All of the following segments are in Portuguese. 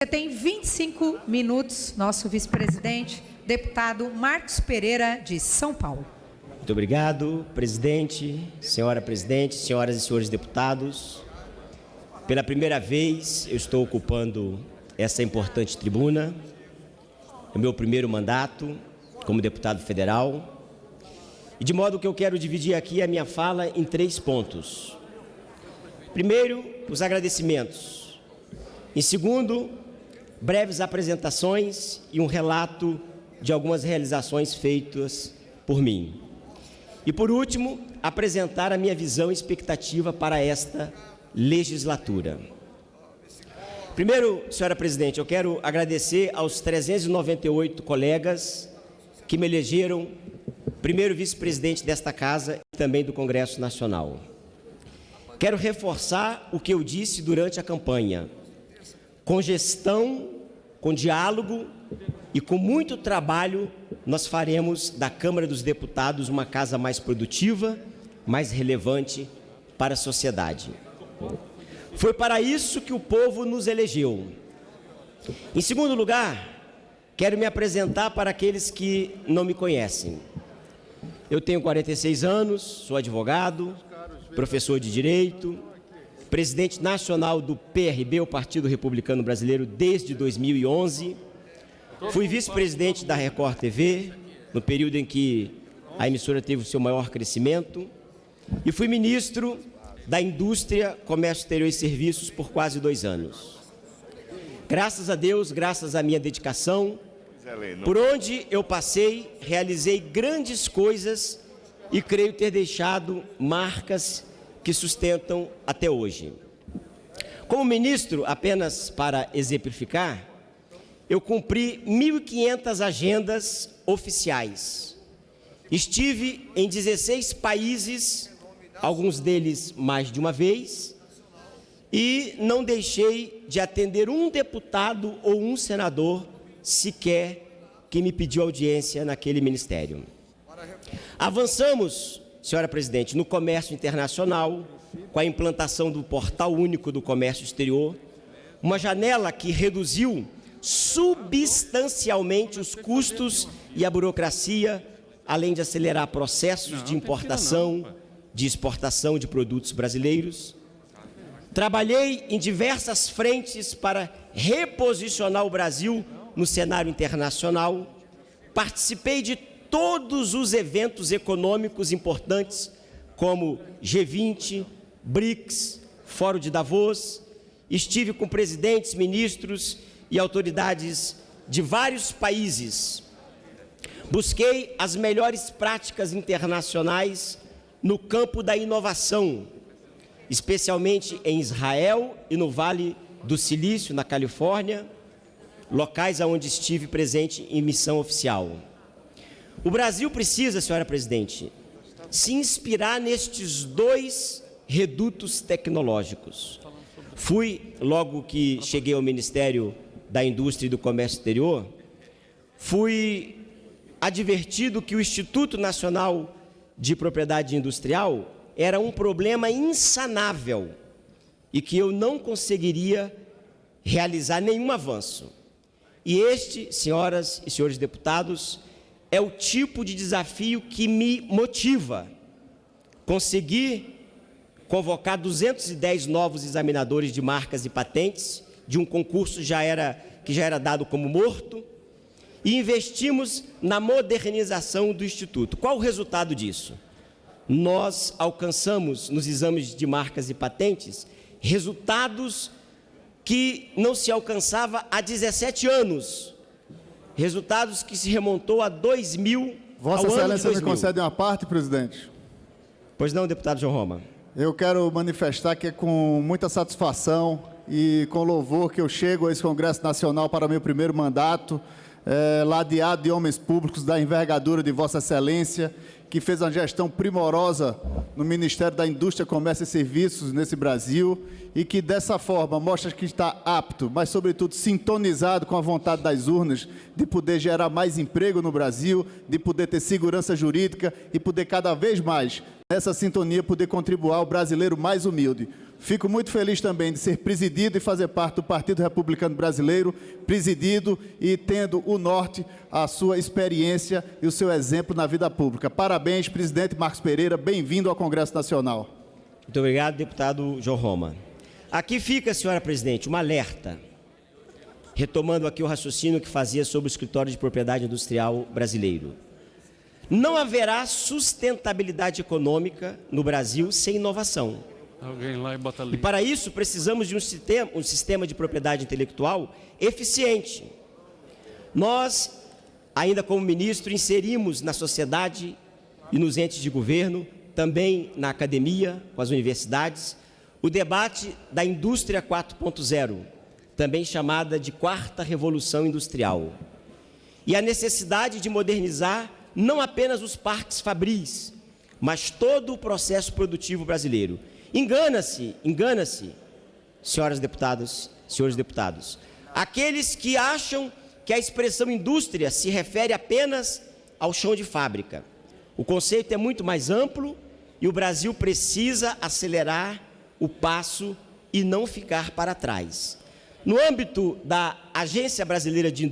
Você tem 25 minutos, nosso vice-presidente, deputado Marcos Pereira, de São Paulo. Muito obrigado, presidente, senhoras e senhores deputados. Pela primeira vez, eu estou ocupando essa importante tribuna. É o meu primeiro mandato como deputado federal. E de modo que eu quero dividir aqui a minha fala em 3 pontos. Primeiro, os agradecimentos. Em segundo, breves apresentações e um relato de algumas realizações feitas por mim. E, por último, apresentar a minha visão e expectativa para esta legislatura. Primeiro, senhora presidente, eu quero agradecer aos 398 colegas que me elegeram primeiro vice-presidente desta casa e também do Congresso Nacional. Quero reforçar o que eu disse durante a campanha. Com gestão, com diálogo e com muito trabalho, nós faremos da Câmara dos Deputados uma casa mais produtiva, mais relevante para a sociedade. Foi para isso que o povo nos elegeu. Em segundo lugar, quero me apresentar para aqueles que não me conhecem. Eu tenho 46 anos, sou advogado, professor de Direito, presidente nacional do PRB, o Partido Republicano Brasileiro, desde 2011. Fui vice-presidente da Record TV, no período em que a emissora teve o seu maior crescimento, e fui ministro da Indústria, Comércio Exterior e Serviços por quase 2 anos. Graças a Deus, graças à minha dedicação, por onde eu passei, realizei grandes coisas e creio ter deixado marcas que sustentam até hoje. Como ministro, apenas para exemplificar, eu cumpri 1.500 agendas oficiais. Estive em 16 países, alguns deles mais de uma vez, e não deixei de atender um deputado ou um senador sequer que me pediu audiência naquele ministério. Avançamos, senhora presidente, no comércio internacional, com a implantação do Portal Único do Comércio Exterior, uma janela que reduziu substancialmente os custos e a burocracia, além de acelerar processos de importação, de exportação de produtos brasileiros. Trabalhei em diversas frentes para reposicionar o Brasil no cenário internacional. Participei de todos os eventos econômicos importantes, como G20, BRICS, Fórum de Davos. Estive com presidentes, ministros e autoridades de vários países. Busquei as melhores práticas internacionais no campo da inovação, especialmente em Israel e no Vale do Silício, na Califórnia, locais onde estive presente em missão oficial. O Brasil precisa, senhora presidente, se inspirar nestes 2 redutos tecnológicos. Fui, logo que cheguei ao Ministério da Indústria e do Comércio Exterior, fui advertido que o Instituto Nacional de Propriedade Industrial era um problema insanável e que eu não conseguiria realizar nenhum avanço. E este, senhoras e senhores deputados, é o tipo de desafio que me motiva. Conseguir convocar 210 novos examinadores de marcas e patentes, de um concurso que já era dado como morto, e investimos na modernização do Instituto. Qual o resultado disso? Nós alcançamos, nos exames de marcas e patentes, resultados que não se alcançava há 17 anos. Resultados que se remontou a 2000, Vossa Excelência me concede uma parte, presidente? Pois não, deputado João Roma. Eu quero manifestar que é com muita satisfação e com louvor que eu chego a esse Congresso Nacional para meu primeiro mandato, ladeado de homens públicos da envergadura de Vossa Excelência, que fez uma gestão primorosa no Ministério da Indústria, Comércio e Serviços nesse Brasil e que, dessa forma, mostra que está apto, mas, sobretudo, sintonizado com a vontade das urnas de poder gerar mais emprego no Brasil, de poder ter segurança jurídica e poder, cada vez mais, nessa sintonia, poder contribuir ao brasileiro mais humilde. Fico muito feliz também de ser presidido e fazer parte do Partido Republicano Brasileiro, presidido e tendo o norte, a sua experiência e o seu exemplo na vida pública. Parabéns, presidente Marcos Pereira, bem-vindo ao Congresso Nacional. Muito obrigado, deputado João Roma. Aqui fica, senhora presidente, um alerta, retomando aqui o raciocínio que fazia sobre o escritório de propriedade industrial brasileiro. Não haverá sustentabilidade econômica no Brasil sem inovação. Alguém lá e bota ali. E para isso precisamos de um sistema de propriedade intelectual eficiente. Nós, ainda como ministro, inserimos na sociedade e nos entes de governo, também na academia, com as universidades, o debate da indústria 4.0, também chamada de quarta revolução industrial. E a necessidade de modernizar não apenas os parques fabris, mas todo o processo produtivo brasileiro. Engana-se, senhoras deputadas, senhores deputados, aqueles que acham que a expressão indústria se refere apenas ao chão de fábrica. O conceito é muito mais amplo e o Brasil precisa acelerar o passo e não ficar para trás. No âmbito da Agência Brasileira de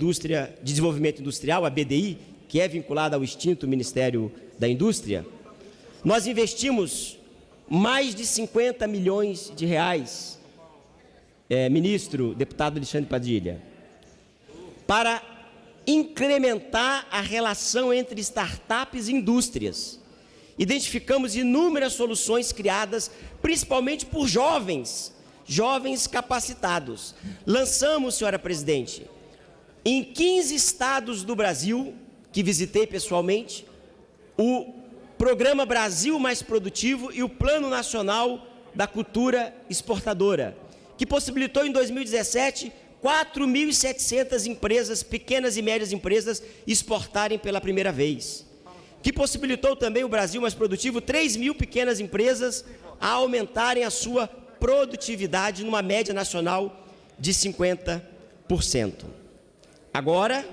Desenvolvimento Industrial, a BDI, que é vinculada ao extinto Ministério da Indústria, nós investimos mais de 50 milhões de reais, ministro, deputado Alexandre Padilha, para incrementar a relação entre startups e indústrias. Identificamos inúmeras soluções criadas, principalmente por jovens capacitados. Lançamos, senhora presidente, em 15 estados do Brasil, que visitei pessoalmente, o Programa Brasil Mais Produtivo e o Plano Nacional da Cultura Exportadora, que possibilitou em 2017 4.700 empresas, pequenas e médias empresas, exportarem pela primeira vez. Que possibilitou também o Brasil Mais Produtivo 3.000 pequenas empresas a aumentarem a sua produtividade numa média nacional de 50%. Agora,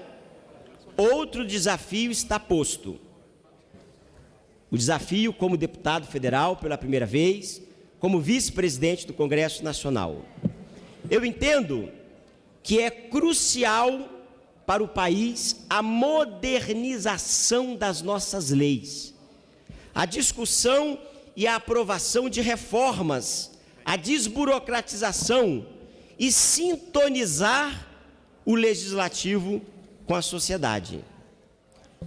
outro desafio está posto. O desafio como deputado federal pela primeira vez, como vice-presidente do Congresso Nacional. Eu entendo que é crucial para o país a modernização das nossas leis, a discussão e a aprovação de reformas, a desburocratização e sintonizar o legislativo com a sociedade.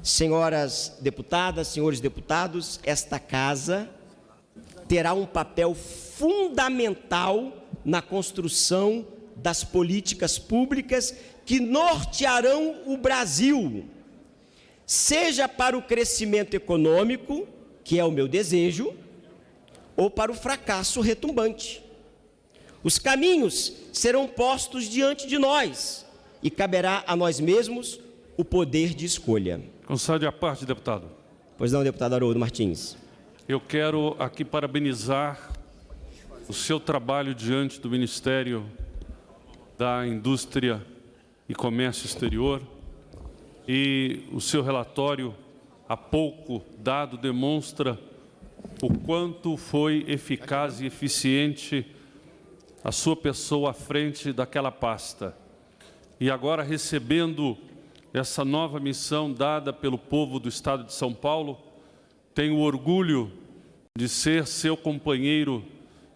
Senhoras deputadas, senhores deputados, esta casa terá um papel fundamental na construção das políticas públicas que nortearão o Brasil, seja para o crescimento econômico, que é o meu desejo, ou para o fracasso retumbante. Os caminhos serão postos diante de nós e caberá a nós mesmos o poder de escolha. Concede a parte, deputado. Pois não, deputado Haroldo Martins. Eu quero aqui parabenizar o seu trabalho diante do Ministério da Indústria e Comércio Exterior, e o seu relatório, há pouco dado, demonstra o quanto foi eficaz e eficiente a sua pessoa à frente daquela pasta. E agora, recebendo essa nova missão dada pelo povo do Estado de São Paulo, tenho o orgulho de ser seu companheiro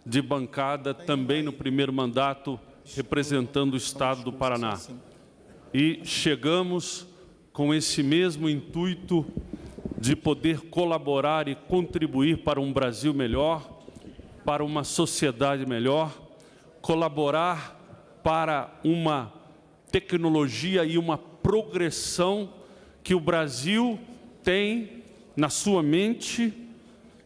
de bancada também no primeiro mandato, representando o Estado do Paraná. E chegamos com esse mesmo intuito de poder colaborar e contribuir para um Brasil melhor, para uma sociedade melhor, colaborar para uma tecnologia e uma progressão que o Brasil tem na sua mente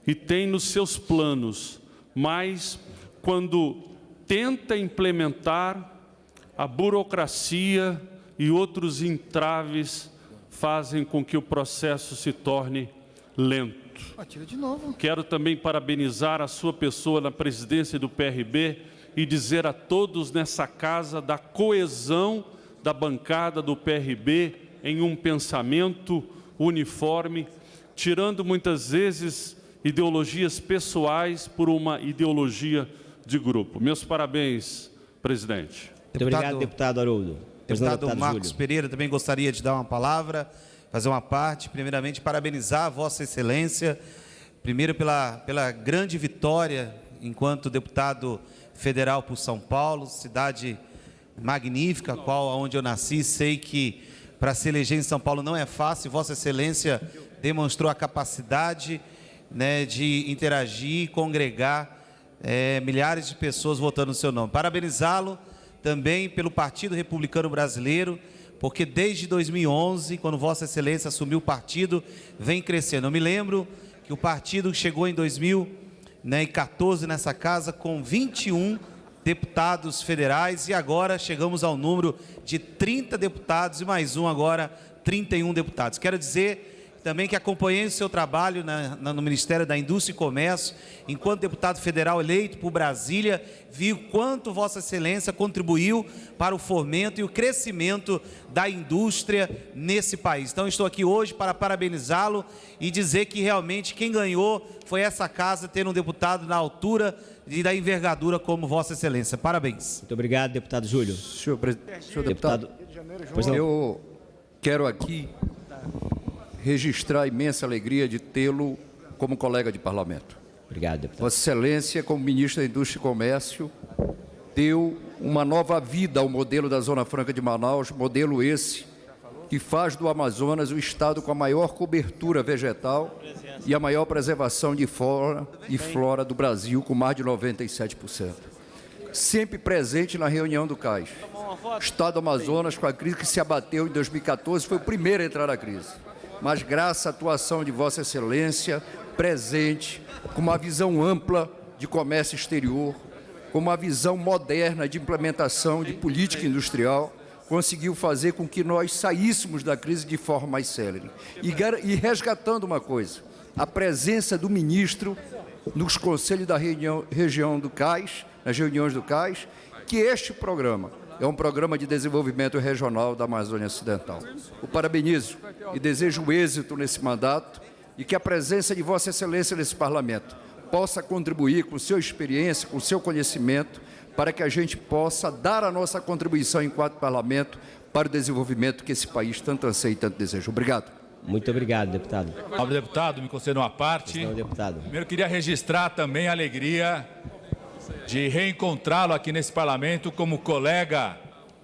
e tem nos seus planos, mas quando tenta implementar, a burocracia e outros entraves fazem com que o processo se torne lento. Quero também parabenizar a sua pessoa na presidência do PRB e dizer a todos nessa casa da coesão da bancada do PRB em um pensamento uniforme, tirando muitas vezes ideologias pessoais por uma ideologia de grupo. Meus parabéns, presidente. Muito obrigado, deputado Haroldo. Deputado Marcos Pereira, também gostaria de dar uma palavra, fazer uma parte. Primeiramente, parabenizar a Vossa Excelência, primeiro pela grande vitória enquanto deputado federal por São Paulo, cidade magnífica, onde eu nasci. Sei que para se eleger em São Paulo não é fácil. Vossa Excelência demonstrou a capacidade, né, de interagir, congregar milhares de pessoas votando no seu nome. Parabenizá-lo também pelo Partido Republicano Brasileiro, porque desde 2011, quando Vossa Excelência assumiu o partido, vem crescendo. Eu me lembro que o partido chegou em 2014 nessa casa com 21 deputados federais e agora chegamos ao número de 30 deputados e mais um agora, 31 deputados. Quero dizer também que acompanhei o seu trabalho no Ministério da Indústria e Comércio, enquanto deputado federal eleito por Brasília, vi o quanto Vossa Excelência contribuiu para o fomento e o crescimento da indústria nesse país. Então, estou aqui hoje para parabenizá-lo e dizer que realmente quem ganhou foi essa casa ter um deputado na altura e da envergadura como Vossa Excelência. Parabéns. Muito obrigado, deputado Júlio. Senhor deputado, eu quero aqui registrar a imensa alegria de tê-lo como colega de parlamento. Obrigado, deputado. Vossa Excelência, como ministro da Indústria e Comércio, deu uma nova vida ao modelo da Zona Franca de Manaus, modelo esse que faz do Amazonas o estado com a maior cobertura vegetal e a maior preservação de fauna e flora do Brasil, com mais de 97%. Sempre presente na reunião do CAIS. O estado do Amazonas, com a crise que se abateu em 2014, foi o primeiro a entrar na crise. Mas graças à atuação de Vossa Excelência, presente, com uma visão ampla de comércio exterior, com uma visão moderna de implementação de política industrial, conseguiu fazer com que nós saíssemos da crise de forma mais célere. E resgatando uma coisa, a presença do ministro nos conselhos da região do CAIS, nas reuniões do CAIS, que este programa é um programa de desenvolvimento regional da Amazônia Ocidental. O parabenizo e desejo êxito nesse mandato e que a presença de Vossa Excelência nesse parlamento possa contribuir com sua experiência, com seu conhecimento, para que a gente possa dar a nossa contribuição enquanto parlamento para o desenvolvimento que esse país tanto anseia e tanto deseja. Obrigado. Muito obrigado, deputado. Nobre deputado, me conceda uma parte. Não, deputado. Primeiro, queria registrar também a alegria de reencontrá-lo aqui nesse parlamento como colega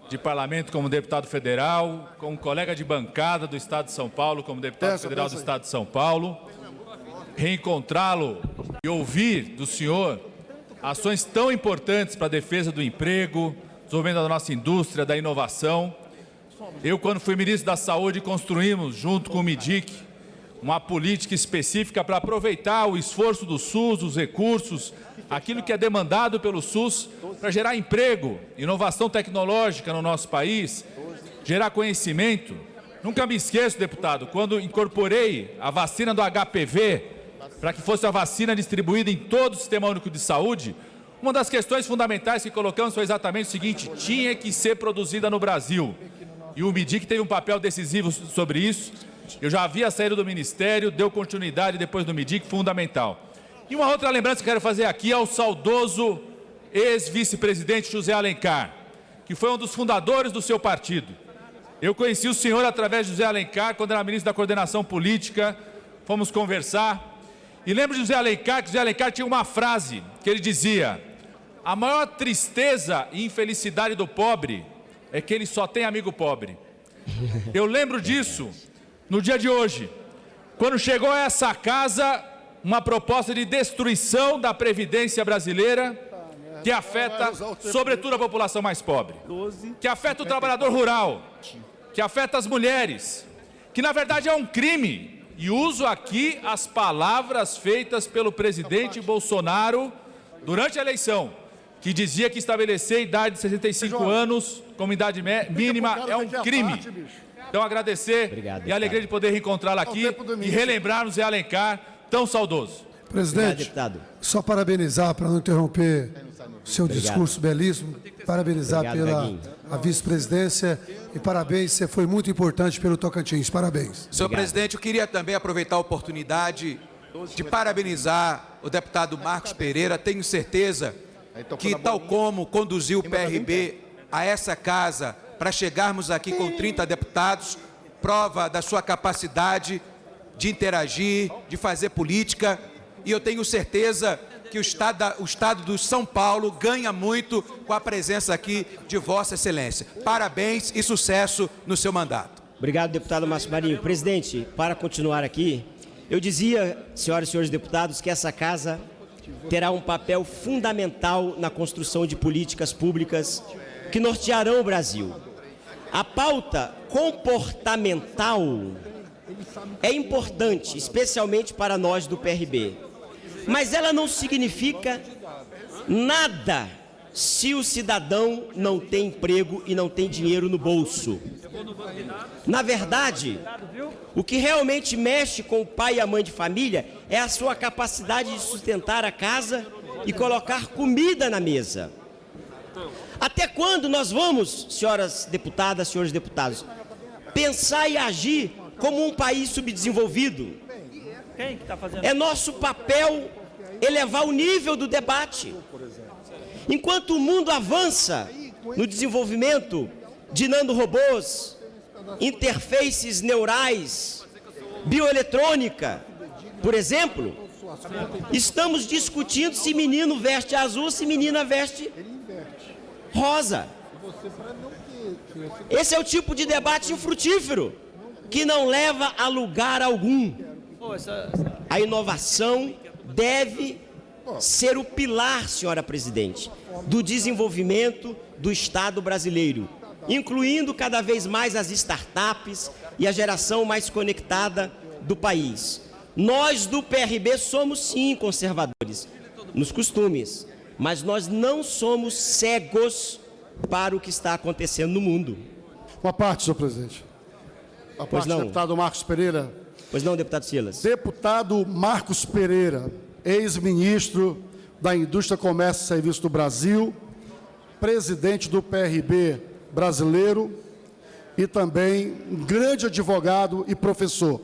de parlamento, como deputado federal, como colega de bancada do Estado de São Paulo, como deputado federal do Estado de São Paulo. Reencontrá-lo e ouvir do senhor ações tão importantes para a defesa do emprego, desenvolvimento da nossa indústria, da inovação. Eu, quando fui ministro da Saúde, construímos, junto com o MIDIC, uma política específica para aproveitar o esforço do SUS, os recursos, aquilo que é demandado pelo SUS para gerar emprego, inovação tecnológica no nosso país, gerar conhecimento. Nunca me esqueço, deputado, quando incorporei a vacina do HPV para que fosse a vacina distribuída em todo o Sistema Único de Saúde, uma das questões fundamentais que colocamos foi exatamente o seguinte: tinha que ser produzida no Brasil. E o MIDIC teve um papel decisivo sobre isso. Eu já havia saído do Ministério, deu continuidade depois do MIDIC, fundamental. E uma outra lembrança que eu quero fazer aqui ao saudoso ex-vice-presidente José Alencar, que foi um dos fundadores do seu partido. Eu conheci o senhor através de José Alencar, quando era ministro da Coordenação Política, fomos conversar. E lembro de José Alencar, que José Alencar tinha uma frase que ele dizia: a maior tristeza e infelicidade do pobre é que ele só tem amigo pobre. Eu lembro disso no dia de hoje, quando chegou a essa casa uma proposta de destruição da Previdência brasileira, que afeta sobretudo a população mais pobre, que afeta o trabalhador rural, que afeta as mulheres, que na verdade é um crime. E uso aqui as palavras feitas pelo presidente Bolsonaro durante a eleição, que dizia que estabelecer a idade de 65 anos como idade mínima é um crime. Então, agradecer e a alegria de poder reencontrá-lo aqui e relembrarmos Zé Alencar, tão saudoso. Presidente, só parabenizar, para não interromper o seu discurso belíssimo, parabenizar pela a vice-presidência e parabéns, você foi muito importante pelo Tocantins, parabéns. Senhor presidente, eu queria também aproveitar a oportunidade de parabenizar o deputado Marcos Pereira. Tenho certeza que, tal como conduziu o PRB a essa casa para chegarmos aqui com 30 deputados, prova da sua capacidade de interagir, de fazer política, e eu tenho certeza que o Estado do São Paulo ganha muito com a presença aqui de Vossa Excelência. Parabéns e sucesso no seu mandato. Obrigado, deputado Márcio Marinho. Presidente, para continuar aqui, eu dizia, senhoras e senhores deputados, que essa casa terá um papel fundamental na construção de políticas públicas que nortearão o Brasil. A pauta comportamental é importante, especialmente para nós do PRB, mas ela não significa nada se o cidadão não tem emprego e não tem dinheiro no bolso. Na verdade, o que realmente mexe com o pai e a mãe de família é a sua capacidade de sustentar a casa e colocar comida na mesa. Até quando nós vamos, senhoras deputadas, senhores deputados, pensar e agir como um país subdesenvolvido? É nosso papel elevar o nível do debate. Enquanto o mundo avança no desenvolvimento de nanorobôs, interfaces neurais, bioeletrônica, por exemplo, estamos discutindo se menino veste azul, se menina veste rosa. Esse é o tipo de debate infrutífero que não leva a lugar algum. A inovação deve ser o pilar, senhora presidente, do desenvolvimento do Estado brasileiro, incluindo cada vez mais as startups e a geração mais conectada do país. Nós do PRB somos sim conservadores nos costumes, mas nós não somos cegos para o que está acontecendo no mundo. Uma parte, senhor presidente. A parte do deputado Marcos Pereira. Pois não, deputado Silas. Deputado Marcos Pereira, ex-ministro da Indústria, Comércio e Serviços do Brasil, presidente do PRB brasileiro e também um grande advogado e professor.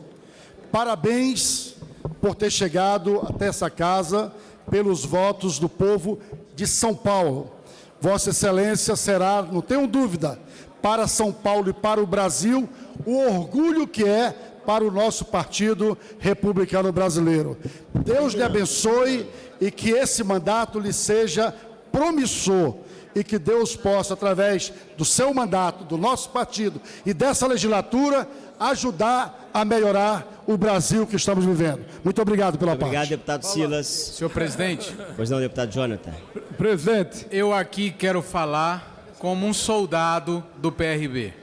Parabéns por ter chegado até essa casa pelos votos do povo de São Paulo. Vossa Excelência será, não tenho dúvida, para São Paulo e para o Brasil, o orgulho que é para o nosso Partido Republicano Brasileiro. Deus lhe abençoe e que esse mandato lhe seja promissor e que Deus possa, através do seu mandato, do nosso partido e dessa legislatura, ajudar a melhorar o Brasil que estamos vivendo. Muito obrigado pela parte. Obrigado, deputado Silas. Senhor presidente. Pois não, deputado Jonathan. Presidente. Eu aqui quero falar como um soldado do PRB.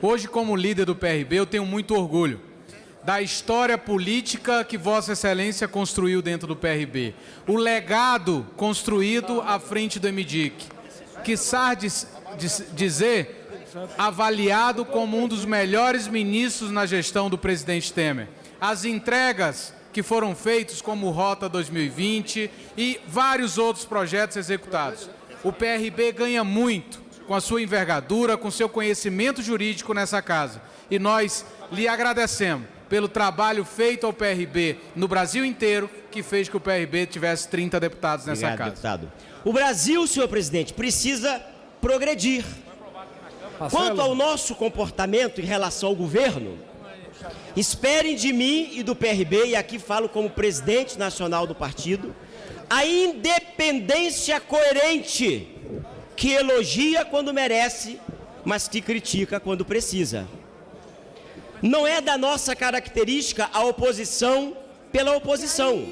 Hoje, como líder do PRB, eu tenho muito orgulho da história política que Vossa Excelência construiu dentro do PRB. O legado construído à frente do MDIC. Quiçá dizer avaliado como um dos melhores ministros na gestão do presidente Temer. As entregas que foram feitas, como Rota 2020 e vários outros projetos executados. O PRB ganha muito com a sua envergadura, com seu conhecimento jurídico nessa casa. E nós lhe agradecemos pelo trabalho feito ao PRB no Brasil inteiro, que fez que o PRB tivesse 30 deputados nessa Obrigado, casa. Deputado. O Brasil, senhor presidente, precisa progredir. Quanto ao nosso comportamento em relação ao governo, esperem de mim e do PRB, e aqui falo como presidente nacional do partido, a independência coerente, que elogia quando merece, mas que critica quando precisa. Não é da nossa característica a oposição pela oposição.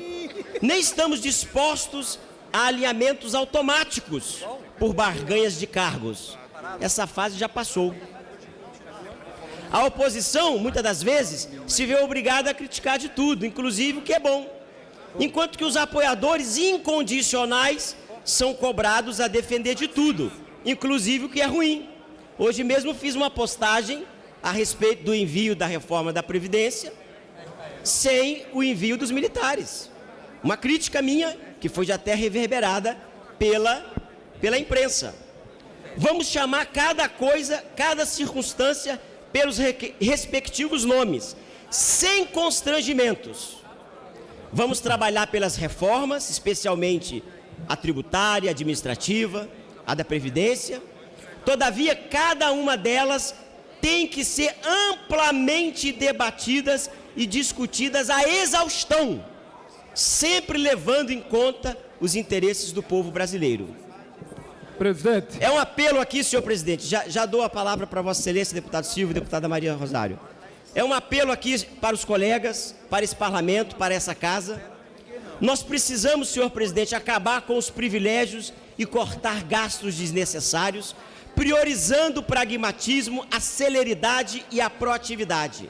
Nem estamos dispostos a alinhamentos automáticos por barganhas de cargos. Essa fase já passou. A oposição, muitas das vezes, se vê obrigada a criticar de tudo, inclusive o que é bom. Enquanto que os apoiadores incondicionais são cobrados a defender de tudo, inclusive o que é ruim. Hoje mesmo fiz uma postagem a respeito do envio da reforma da Previdência sem o envio dos militares. Uma crítica minha, que foi já até reverberada pela imprensa. Vamos chamar cada coisa, cada circunstância pelos respectivos nomes, sem constrangimentos. Vamos trabalhar pelas reformas, especialmente a tributária, a administrativa, a da Previdência. Todavia, cada uma delas tem que ser amplamente debatidas e discutidas à exaustão, sempre levando em conta os interesses do povo brasileiro. Presidente. É um apelo aqui, senhor presidente, já dou a palavra para Vossa Excelência, deputado Silvio e deputada Maria Rosário. É um apelo aqui para os colegas, para esse parlamento, para essa casa. Nós precisamos, senhor presidente, acabar com os privilégios e cortar gastos desnecessários, priorizando o pragmatismo, a celeridade e a proatividade.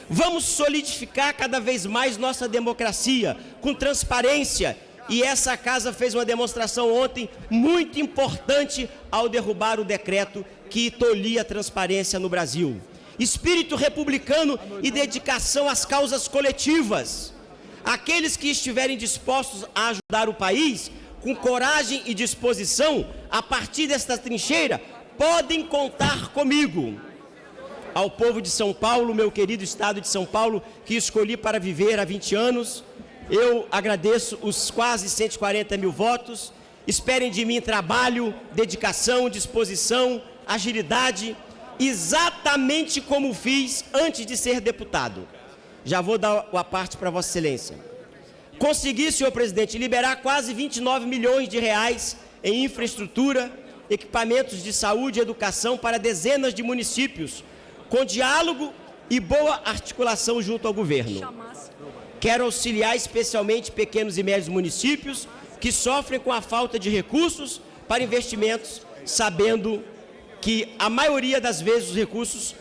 Vamos solidificar cada vez mais nossa democracia, com transparência, e essa casa fez uma demonstração ontem muito importante ao derrubar o decreto que tolia a transparência no Brasil. Espírito republicano e dedicação às causas coletivas. Aqueles que estiverem dispostos a ajudar o país, com coragem e disposição, a partir desta trincheira, podem contar comigo. Ao povo de São Paulo, meu querido estado de São Paulo, que escolhi para viver há 20 anos, eu agradeço os quase 140 mil votos. Esperem de mim trabalho, dedicação, disposição, agilidade, exatamente como fiz antes de ser deputado. Já vou dar a parte para Vossa Excelência. Consegui, senhor presidente, liberar quase 29 milhões de reais em infraestrutura, equipamentos de saúde e educação para dezenas de municípios, com diálogo e boa articulação junto ao governo. Quero auxiliar especialmente pequenos e médios municípios que sofrem com a falta de recursos para investimentos, sabendo que a maioria das vezes os recursos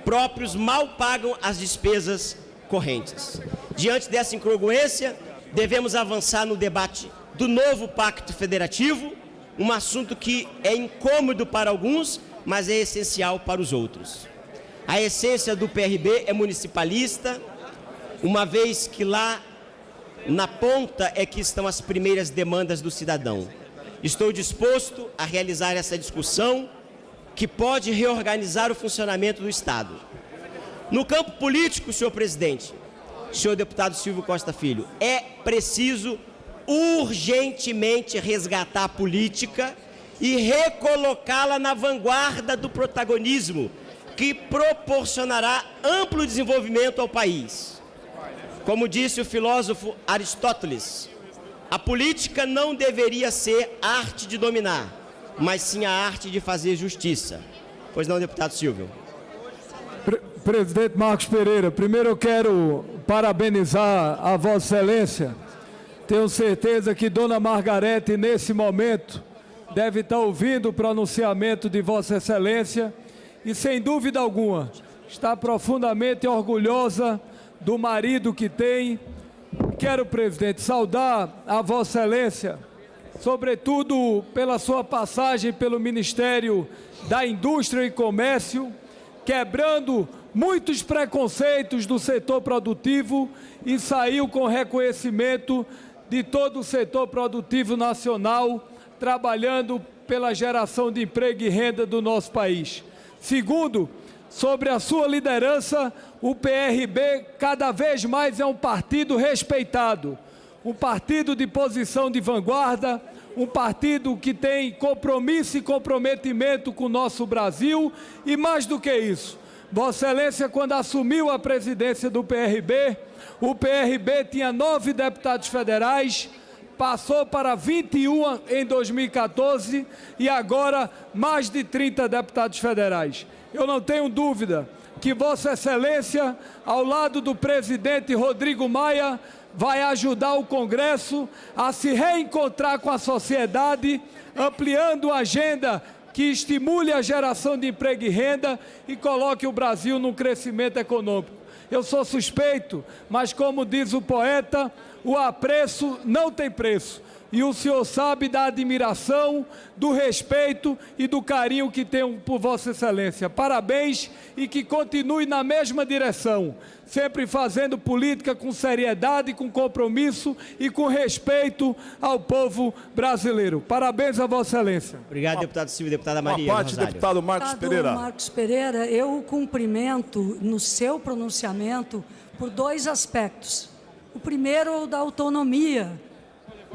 próprios mal pagam as despesas correntes. Diante dessa incongruência, devemos avançar no debate do novo Pacto Federativo, um assunto que é incômodo para alguns, mas é essencial para os outros. A essência do PRB é municipalista, uma vez que lá na ponta é que estão as primeiras demandas do cidadão. Estou disposto a realizar essa discussão que pode reorganizar o funcionamento do Estado. No campo político, senhor presidente, senhor deputado Silvio Costa Filho, é preciso urgentemente resgatar a política e recolocá-la na vanguarda do protagonismo, que proporcionará amplo desenvolvimento ao país. Como disse o filósofo Aristóteles, a política não deveria ser a arte de dominar, mas sim a arte de fazer justiça. Pois não, deputado Silvio? Presidente Marcos Pereira, primeiro eu quero parabenizar a Vossa Excelência. Tenho certeza que Dona Margarete, nesse momento, deve estar ouvindo o pronunciamento de Vossa Excelência e, sem dúvida alguma, está profundamente orgulhosa do marido que tem. Quero, presidente, saudar a Vossa Excelência, sobretudo pela sua passagem pelo Ministério da Indústria e Comércio, quebrando muitos preconceitos do setor produtivo e saiu com reconhecimento de todo o setor produtivo nacional, trabalhando pela geração de emprego e renda do nosso país. Segundo, sobre a sua liderança, o PRB cada vez mais é um partido respeitado, um partido de posição de vanguarda, um partido que tem compromisso e comprometimento com o nosso Brasil e, mais do que isso, Vossa Excelência, quando assumiu a presidência do PRB, o PRB tinha 9 deputados federais, passou para 21 em 2014 e agora mais de 30 deputados federais. Eu não tenho dúvida que Vossa Excelência, ao lado do presidente Rodrigo Maia, vai ajudar o Congresso a se reencontrar com a sociedade, ampliando a agenda que estimule a geração de emprego e renda e coloque o Brasil num crescimento econômico. Eu sou suspeito, mas como diz o poeta, o apreço não tem preço. E o senhor sabe da admiração, do respeito e do carinho que tenho por Vossa Excelência. Parabéns e que continue na mesma direção, sempre fazendo política com seriedade, com compromisso e com respeito ao povo brasileiro. Parabéns a Vossa Excelência. Obrigado, deputado Silvio e deputada Maria Rosário. Deputado Marcos Pereira. Marcos Pereira, eu cumprimento no seu pronunciamento por 2 aspectos. O primeiro é o da autonomia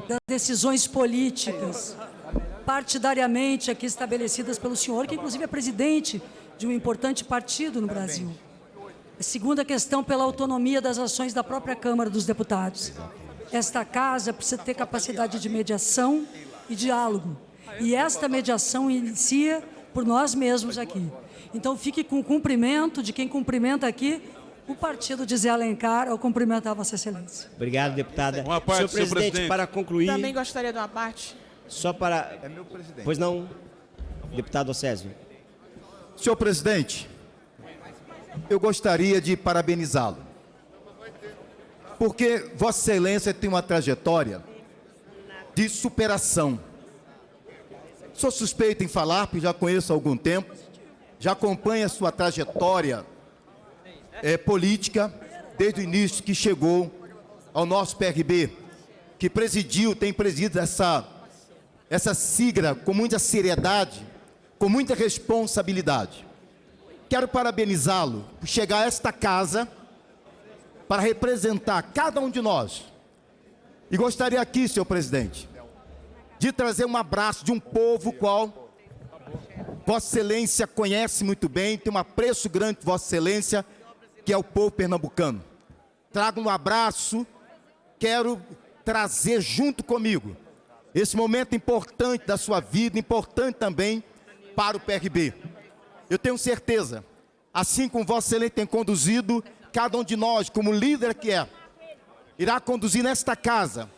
das decisões políticas, partidariamente aqui estabelecidas pelo senhor, que inclusive é presidente de um importante partido no Brasil. A segunda questão, pela autonomia das ações da própria Câmara dos Deputados. Esta casa precisa ter capacidade de mediação e diálogo. E esta mediação inicia por nós mesmos aqui. Então, fique com o cumprimento de quem cumprimenta aqui o partido de Zé Alencar ao cumprimentar Vossa Excelência. Obrigado, deputada. Uma parte, senhor presidente, para concluir... Também gostaria de uma parte. Só para... É meu presidente. Pois não, deputado Océsio. Senhor presidente, eu gostaria de parabenizá-lo, porque Vossa Excelência tem uma trajetória de superação. Sou suspeito em falar, porque já conheço há algum tempo, já acompanho a sua trajetória política, desde o início que chegou ao nosso PRB, que tem presidido essa sigla com muita seriedade, com muita responsabilidade. Quero parabenizá-lo por chegar a esta casa para representar cada um de nós. E gostaria aqui, senhor presidente, de trazer um abraço de um povo qual Vossa Excelência conhece muito bem, tem um apreço grande por Vossa Excelência, que é o povo pernambucano. Trago um abraço, quero trazer junto comigo esse momento importante da sua vida, importante também para o PRB. Eu tenho certeza, assim como Vossa Excelência tem conduzido, cada um de nós, como líder que é, irá conduzir nesta casa,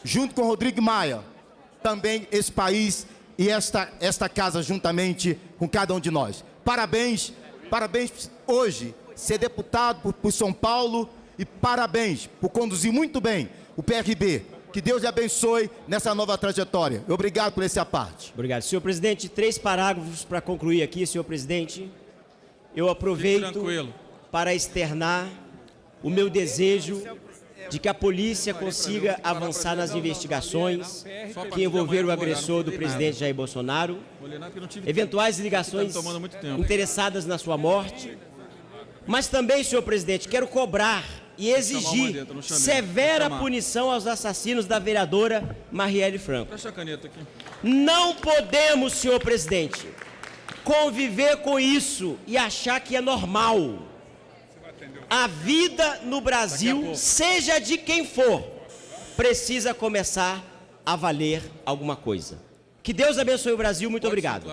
junto com Rodrigo Maia, também esse país e esta casa juntamente com cada um de nós. Parabéns, parabéns hoje, ser deputado por São Paulo e parabéns por conduzir muito bem o PRB. Que Deus lhe abençoe nessa nova trajetória. Obrigado por esse aparte. Obrigado. Senhor presidente, 3 parágrafos para concluir aqui, senhor presidente. Eu aproveito para externar o meu desejo de que a polícia consiga avançar nas investigações que envolveram o agressor do presidente Jair Bolsonaro, eventuais ligações interessadas na sua morte, mas também, senhor presidente, quero cobrar e exigir severa punição aos assassinos da vereadora Marielle Franco. Não podemos, senhor presidente, conviver com isso e achar que é normal. A vida no Brasil, seja de quem for, precisa começar a valer alguma coisa. Que Deus abençoe o Brasil. Muito obrigado.